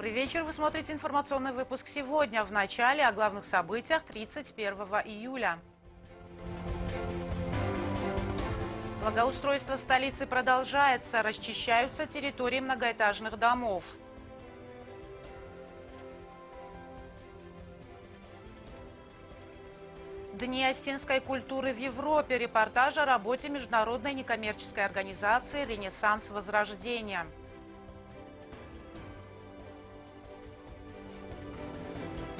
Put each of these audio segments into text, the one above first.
Добрый вечер. Вы смотрите информационный выпуск сегодня. В начале о главных событиях 31 июля. Благоустройство столицы продолжается. Расчищаются территории многоэтажных домов. Дни остинской культуры в Европе. Репортаж о работе международной некоммерческой организации «Ренессанс Возрождения».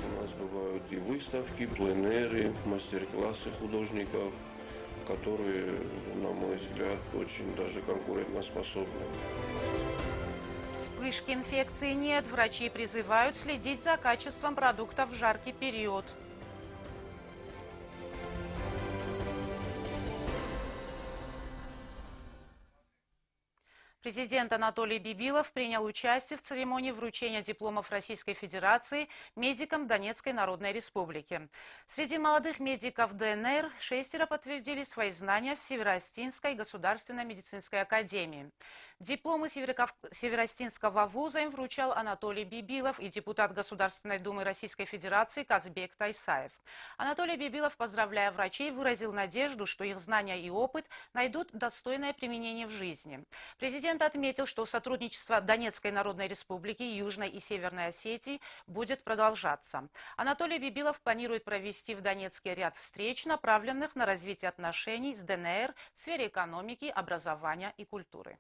У нас бывают и выставки, пленэры, мастер-классы художников, которые, на мой взгляд, очень даже конкурентоспособны. Вспышки инфекции нет. Врачи призывают следить за качеством продуктов в жаркий период. Президент Анатолий Бибилов принял участие в церемонии вручения дипломов Российской Федерации медикам Донецкой Народной Республики. Среди молодых медиков ДНР 6 подтвердили свои знания в Североостинской государственной медицинской академии. Дипломы Североостинского вуза им вручал Анатолий Бибилов и депутат Государственной Думы Российской Федерации Казбек Тайсаев. Анатолий Бибилов, поздравляя врачей, выразил надежду, что их знания и опыт найдут достойное применение в жизни. Президент отметил, что сотрудничество Донецкой Народной Республики, Южной и Северной Осетии будет продолжаться. Анатолий Бибилов планирует провести в Донецке ряд встреч, направленных на развитие отношений с ДНР в сфере экономики, образования и культуры.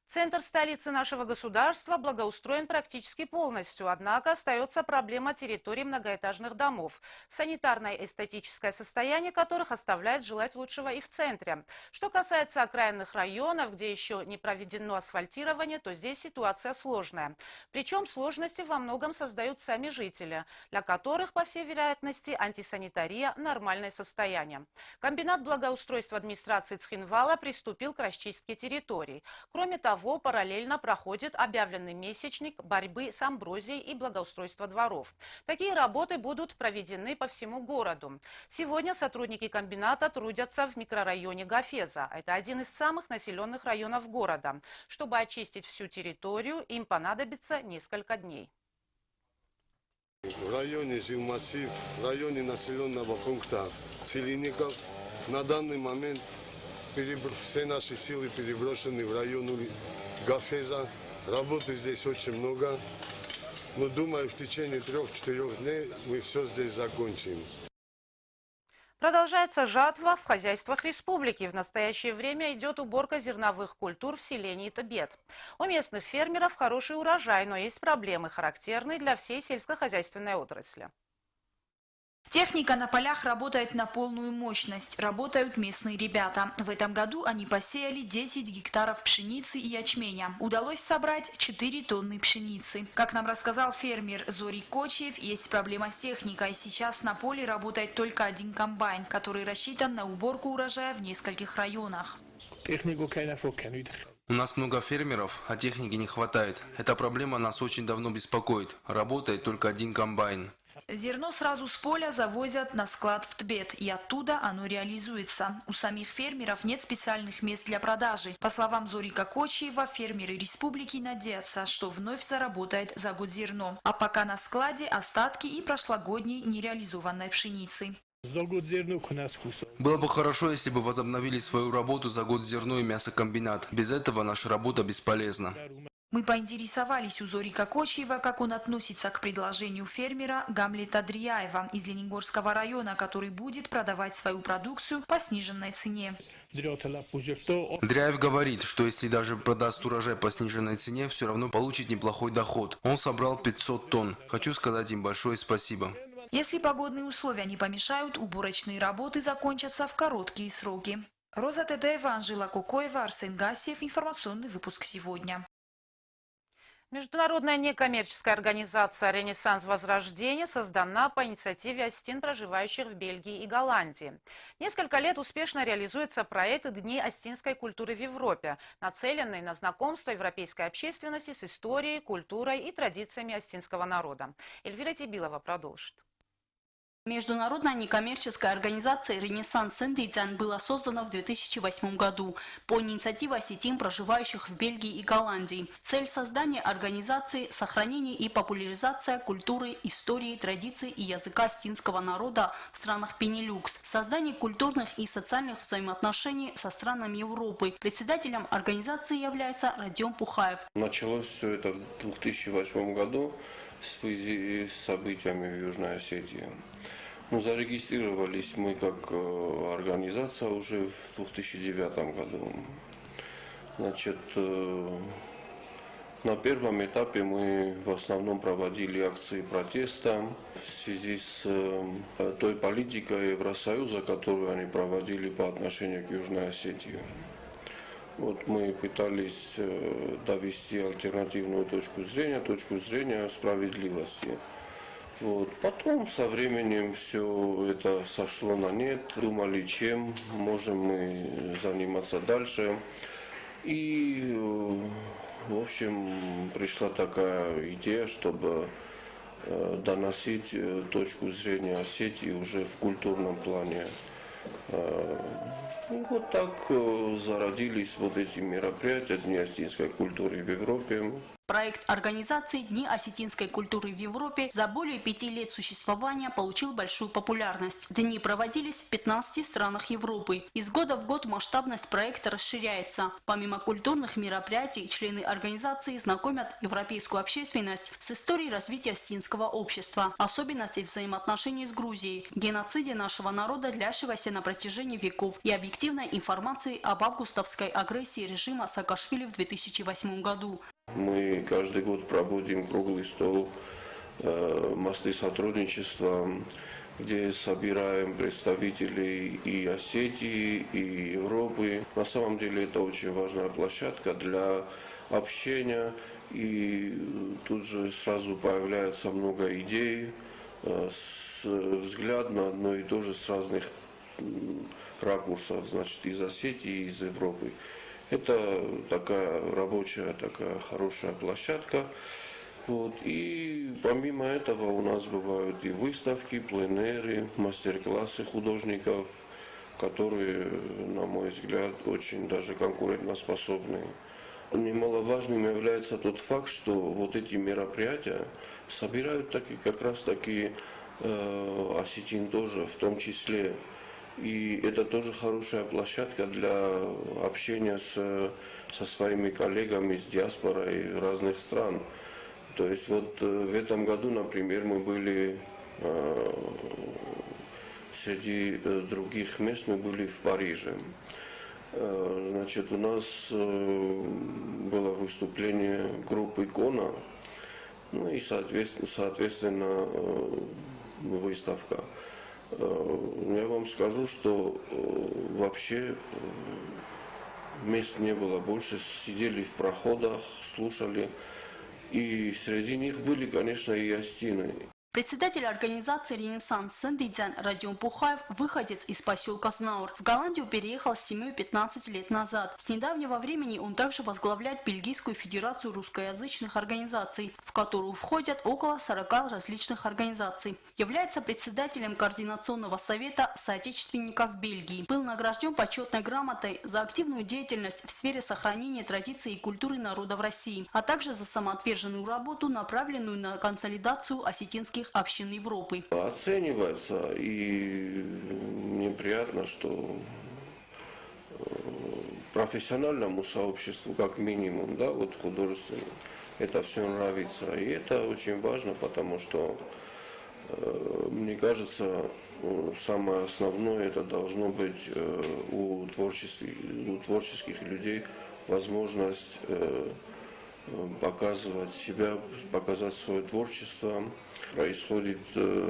Центр столицы нашего государства благоустроен практически полностью, однако остается проблема территории многоэтажных домов, санитарное и эстетическое состояние которых оставляет желать лучшего и в центре. Что касается окраинных районов, где еще не проведено асфальтирование, то здесь ситуация сложная. Причем сложности во многом создают сами жители, для которых, по всей вероятности, антисанитария – нормальное состояние. Комбинат благоустройства администрации Цхинвала приступил к расчистке территорий. Кроме того, параллельно проходит объявленный месячник борьбы с амброзией и благоустройства дворов. Такие работы будут проведены по всему городу. Сегодня сотрудники комбината трудятся в микрорайоне Гафеза. Это один из самых населенных районов города. Чтобы очистить всю территорию, им понадобится несколько дней. В районе Жилмассив, в районе населенного пункта Целинников на данный момент все наши силы переброшены в район Гафеза. Работы здесь очень много. Но думаю, в течение 3-4 дней мы все здесь закончим. Продолжается жатва в хозяйствах республики. В настоящее время идет уборка зерновых культур в селении Табет. У местных фермеров хороший урожай, но есть проблемы, характерные для всей сельскохозяйственной отрасли. Техника на полях работает на полную мощность. Работают местные ребята. В этом году они посеяли 10 гектаров пшеницы и ячменя. Удалось собрать 4 тонны пшеницы. Как нам рассказал фермер Зорик Кочиев, есть проблема с техникой. Сейчас на поле работает только один комбайн, который рассчитан на уборку урожая в нескольких районах. У нас много фермеров, а техники не хватает. Эта проблема нас очень давно беспокоит. Работает только один комбайн. Зерно сразу с поля завозят на склад в Тбет, и оттуда оно реализуется. У самих фермеров нет специальных мест для продажи. По словам Зорика Кочиева, фермеры республики надеются, что вновь заработает за год зерно. А пока на складе остатки и прошлогодней нереализованной пшеницы. Было бы хорошо, если бы возобновили свою работу за год зерно и мясокомбинат. Без этого наша работа бесполезна. Мы поинтересовались у Зорика Кочиева, как он относится к предложению фермера Гамлета Дрияева из Лениногорского района, который будет продавать свою продукцию по сниженной цене. Дряев говорит, что если даже продаст урожай по сниженной цене, все равно получит неплохой доход. Он собрал 500 тонн. Хочу сказать им большое спасибо. Если погодные условия не помешают, уборочные работы закончатся в короткие сроки. Роза Тедеева, Анжела Кокоева, Арсен Гасиев. Информационный выпуск сегодня. Международная некоммерческая организация «Ренессанс Возрождения» создана по инициативе остин, проживающих в Бельгии и Голландии. Несколько лет успешно реализуется проект «Дни остинской культуры в Европе», нацеленный на знакомство европейской общественности с историей, культурой и традициями остинского народа. Эльвира Тибилова продолжит. Международная некоммерческая организация «Ренессанс Синдийцзян» была создана в 2008 году по инициативе осетин, проживающих в Бельгии и Голландии. Цель создания организации – сохранение и популяризация культуры, истории, традиций и языка осетинского народа в странах Пенилюкс, создание культурных и социальных взаимоотношений со странами Европы. Председателем организации является Родион Пухаев. Началось все это в 2008 году в связи с событиями в Южной Осетии. Зарегистрировались мы как организация уже в 2009 году. Значит, на первом этапе мы в основном проводили акции протеста в связи с той политикой Евросоюза, которую они проводили по отношению к Южной Осетии. Вот мы пытались довести альтернативную точку зрения справедливости. Вот. Потом со временем все это сошло на нет. Думали, чем можем мы заниматься дальше. И, в общем, пришла такая идея, чтобы доносить точку зрения Осетии уже в культурном плане. Вот так зародились вот эти мероприятия Дни осетинской культуры в Европе. Проект организации «Дни осетинской культуры в Европе» за более 5 лет существования получил большую популярность. Дни проводились в 15 странах Европы. Из года в год масштабность проекта расширяется. Помимо культурных мероприятий, члены организации знакомят европейскую общественность с историей развития осетинского общества, особенностей взаимоотношений с Грузией, геноциде нашего народа, длящегося на протяжении веков, и объективной информации об августовской агрессии режима Саакашвили в 2008 году. Мы каждый год проводим круглый стол «Мосты сотрудничества», где собираем представителей и Осетии, и Европы. На самом деле это очень важная площадка для общения, и тут же сразу появляется много идей, взгляд на одно и то же с разных ракурсов, значит, из Осетии и из Европы. Это такая рабочая, такая хорошая площадка. Вот. И помимо этого у нас бывают и выставки, пленэры, мастер-классы художников, которые, на мой взгляд, очень даже конкурентоспособны. Немаловажным является тот факт, что вот эти мероприятия собирают как раз таки осетин тоже в том числе. И это тоже хорошая площадка для общения со своими коллегами с диаспорой разных стран. То есть вот в этом году, например, мы были среди других мест, мы были в Париже. Значит, у нас было выступление группы «Кона», ну и, соответственно, выставка. Я вам скажу, что вообще мест не было больше, сидели в проходах, слушали, и среди них были, конечно, и осетины. Председатель организации «Ренессанс Синдийцзян» Родион Пухаев, выходец из поселка Знаур, в Голландию переехал с семьей 15 лет назад. С недавнего времени он также возглавляет Бельгийскую федерацию русскоязычных организаций, в которую входят около 40 различных организаций. Является председателем Координационного совета соотечественников Бельгии. Был награжден почетной грамотой за активную деятельность в сфере сохранения традиций и культуры народа в России, а также за самоотверженную работу, направленную на консолидацию осетинских общин Европы. Оценивается, и мне приятно, что профессиональному сообществу, как минимум, да, вот художественному, это все нравится. И это очень важно, потому что, мне кажется, самое основное, это должно быть у творческих людей возможность показывать себя, показать свое творчество. Происходит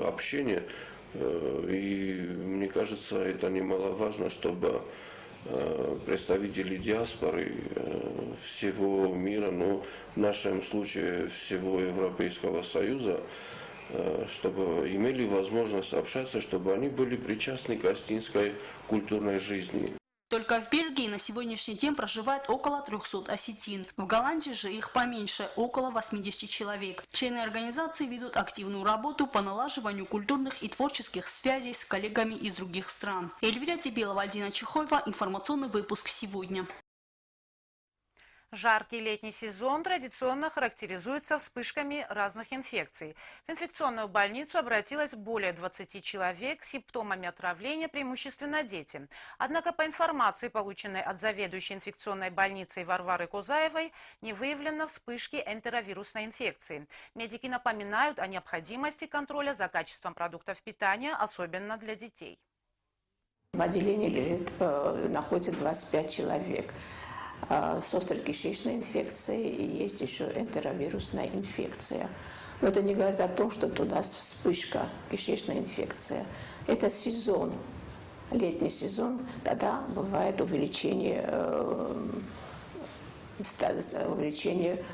общение, и мне кажется, это немаловажно, чтобы представители диаспоры всего мира, но в нашем случае всего Европейского Союза, чтобы имели возможность общаться, чтобы они были причастны к осетинской культурной жизни. Только в Бельгии на сегодняшний день проживает около 300 осетин. В Голландии же их поменьше, около 80 человек. Члены организации ведут активную работу по налаживанию культурных и творческих связей с коллегами из других стран. Эльвира Тебелова, Альдина Чехоева. Информационный выпуск сегодня. Жаркий летний сезон традиционно характеризуется вспышками разных инфекций. В инфекционную больницу обратилось более 20 человек с симптомами отравления, преимущественно дети. Однако по информации, полученной от заведующей инфекционной больницей Варвары Козаевой, не выявлено вспышки энтеровирусной инфекции. Медики напоминают о необходимости контроля за качеством продуктов питания, особенно для детей. В отделении находится 25 человек с острой кишечной инфекцией, и есть еще энтеровирусная инфекция. Но это не говорит о том, что туда вспышка кишечной инфекции. Это сезон, летний сезон, тогда бывает увеличение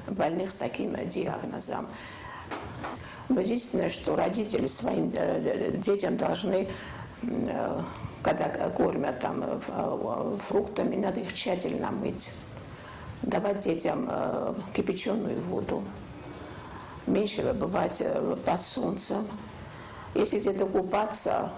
больных с таким диагнозом. Но единственное, что родители своим детям должны, когда кормят фруктами, надо их тщательно мыть. Давать детям кипяченую воду. Меньше бывать под солнцем. Если где-то купаться.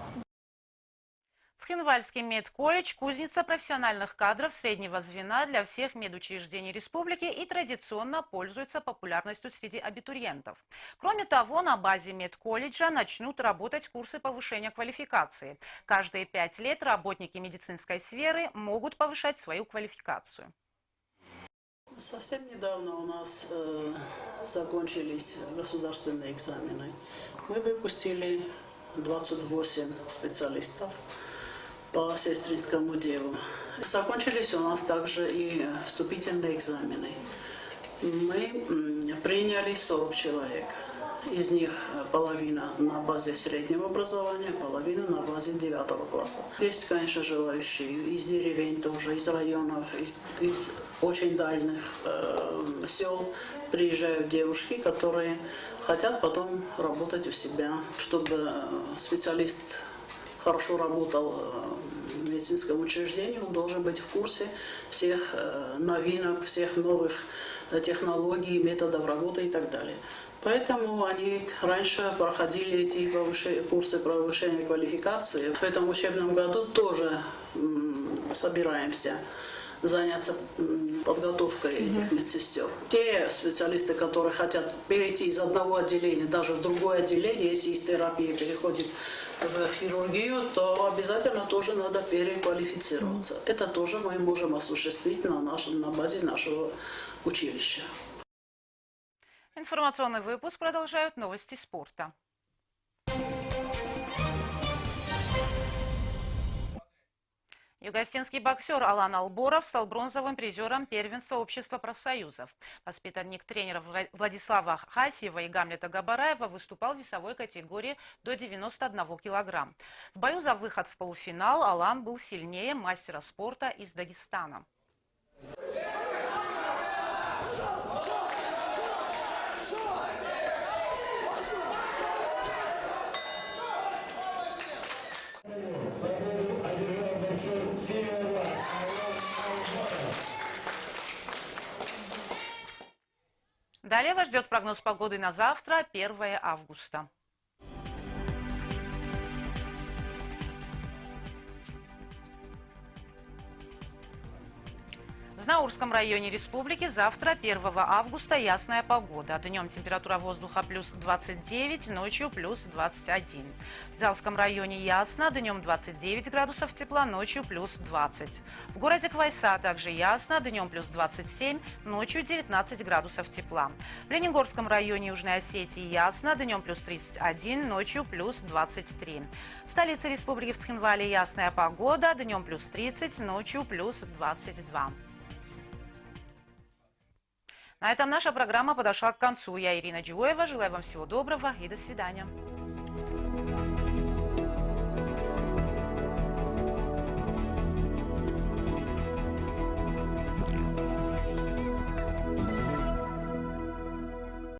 Цхинвальский медколледж – кузница профессиональных кадров среднего звена для всех медучреждений республики и традиционно пользуется популярностью среди абитуриентов. Кроме того, на базе медколледжа начнут работать курсы повышения квалификации. Каждые 5 лет работники медицинской сферы могут повышать свою квалификацию. Совсем недавно у нас закончились государственные экзамены. Мы выпустили 28 специалистов по сестринскому делу. Закончились у нас также и вступительные экзамены. Мы приняли 40 человек. Из них половина на базе среднего образования, половина на базе 9 класса. Есть, конечно, желающие из деревень тоже, из районов, из очень дальних сел приезжают девушки, которые хотят потом работать у себя, чтобы специалист хорошо работал в медицинском учреждении, он должен быть в курсе всех новинок, всех новых технологий, методов работы и так далее. Поэтому они раньше проходили эти курсы повышения квалификации. В этом учебном году тоже собираемся заняться подготовкой этих медсестер. Те специалисты, которые хотят перейти из одного отделения даже в другое отделение, если из терапии переходит в хирургию, то обязательно тоже надо переквалифицироваться. Это тоже мы можем осуществить на базе нашего училища. Информационный выпуск продолжают новости спорта. Югостинский боксер Алан Алборов стал бронзовым призером первенства общества профсоюзов. Воспитанник тренеров Владислава Хасьева и Гамлета Габараева выступал в весовой категории до 91 килограмм. В бою за выход в полуфинал Алан был сильнее мастера спорта из Дагестана. Далее вас ждет прогноз погоды на завтра, 1 августа. В Знаурском районе республики завтра, 1 августа, ясная погода. Днем температура воздуха плюс 29, ночью плюс 21. В Залском районе ясно, днем 29 градусов тепла, ночью плюс 20. В городе Квайса также ясно, днем плюс 27, ночью 19 градусов тепла. В Ленигорском районе Южной Осетии ясно, днем плюс 31, ночью плюс 23. В столице республики в Цхинвале ясная погода, днем плюс 30, ночью плюс 22. На этом наша программа подошла к концу. Я Ирина Джуева. Желаю вам всего доброго и до свидания.